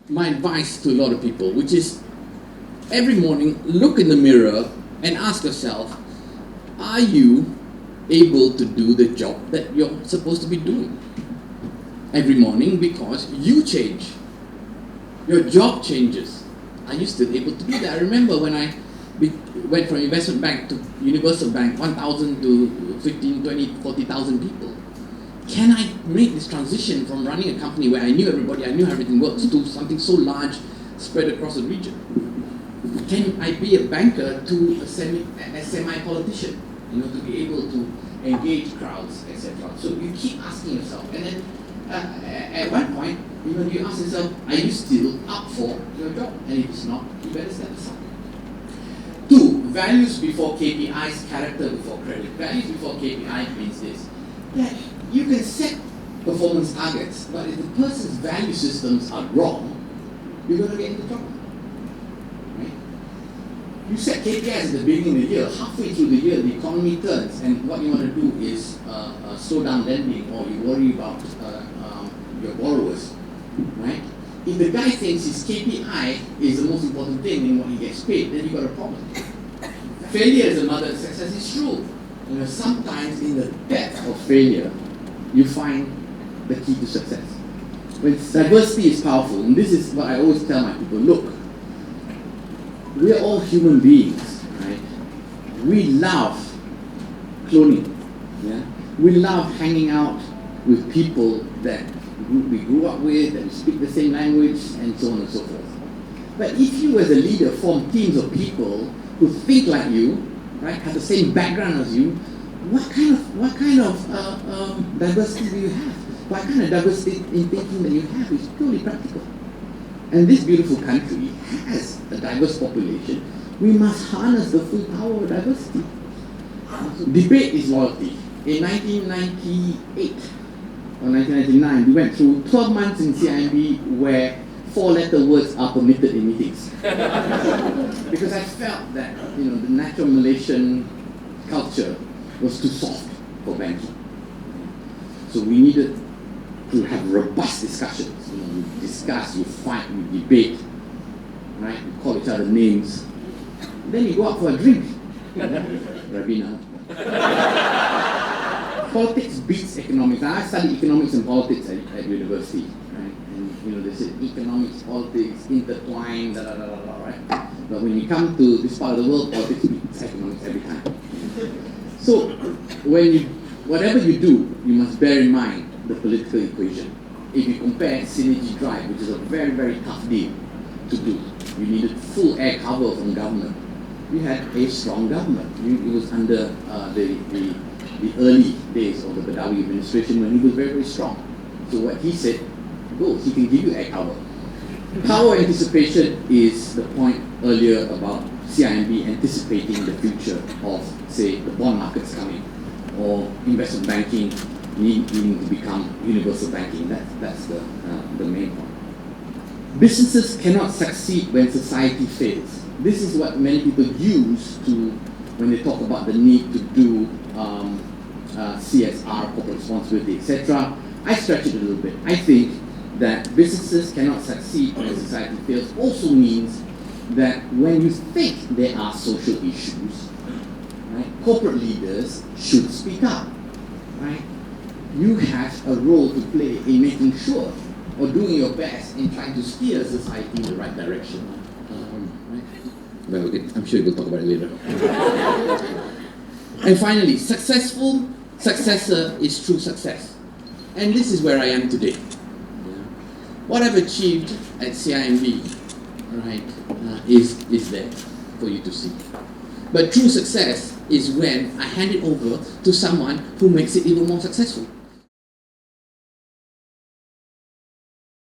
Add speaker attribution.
Speaker 1: my advice to a lot of people, which is every morning look in the mirror and ask yourself, are you able to do the job that you're supposed to be doing every morning? Because you change, your job changes. Are you still able to do that? I remember when I went from investment bank to universal bank, 1,000 to 15, 20, 40,000 people. Can I make this transition from running a company where I knew everybody, I knew everything works, to something so large spread across the region? Can I be a banker to a semi-politician, to be able to engage crowds, etc.? So you keep asking yourself, and then at one point, you ask yourself, are you still up for your job? And if it's not, you better step aside. 2, values before KPIs, character before credit. Values before KPI means this, that you can set performance targets, but if the person's value systems are wrong, you're going to get into trouble. Right? You set KPIs at the beginning of the year, halfway through the year, the economy turns, and what you want to do is slow down lending, or you worry about your borrowers. Right? If the guy thinks his KPI is the most important thing in what he gets paid, then you've got a problem. Failure is the mother of success. It's true. Sometimes in the depth of failure, you find the key to success. When diversity is powerful, and this is what I always tell my people, look, we're all human beings, right? We love cloning. Yeah? We love hanging out with people that we grew up with, that we speak the same language, and so on and so forth. But if you as a leader form teams of people who think like you, right, have the same background as you, what kind of diversity do you have? What kind of diversity in thinking that you have is purely practical. And this beautiful country has a diverse population. We must harness the full power of diversity. Debate is loyalty. In 1998 or 1999, we went through 12 months in CIMB where 4-letter words are permitted in meetings. Because I felt that the natural Malaysian culture was too soft for banking. So we needed to have robust discussions. You discuss, you fight, you debate, right? You call each other names. Then you go out for a drink. Rabina. Politics beats economics. Now, I studied economics and politics at university, right? And they said economics, politics, intertwined, right? But when you come to this part of the world, politics beats economics every time. So, whatever you do, you must bear in mind the political equation. If you compare Synergy Drive, which is a very, very tough deal to do, you needed full air cover from government. You had a strong government. It was under the early days of the Badawi administration when he was very, very strong. So what he said goes. He can give you air cover. Power anticipation is the point earlier about CIMB anticipating the future of, say, the bond markets coming, or investment banking needing to become universal banking. That's the main point. Businesses cannot succeed when society fails. This is what many people use when they talk about the need to do CSR, corporate responsibility, etc. I stretch it a little bit. I think that businesses cannot succeed when society fails also means that when you think there are social issues, right, corporate leaders should speak up, right? You have a role to play in making sure or doing your best in trying to steer society in the right direction. Right? Well, I'm sure we'll talk about it later. And finally, successful successor is true success. And this is where I am today. What I've achieved at CIMB, right, is there for you to see. But true success is when I hand it over to someone who makes it even more successful.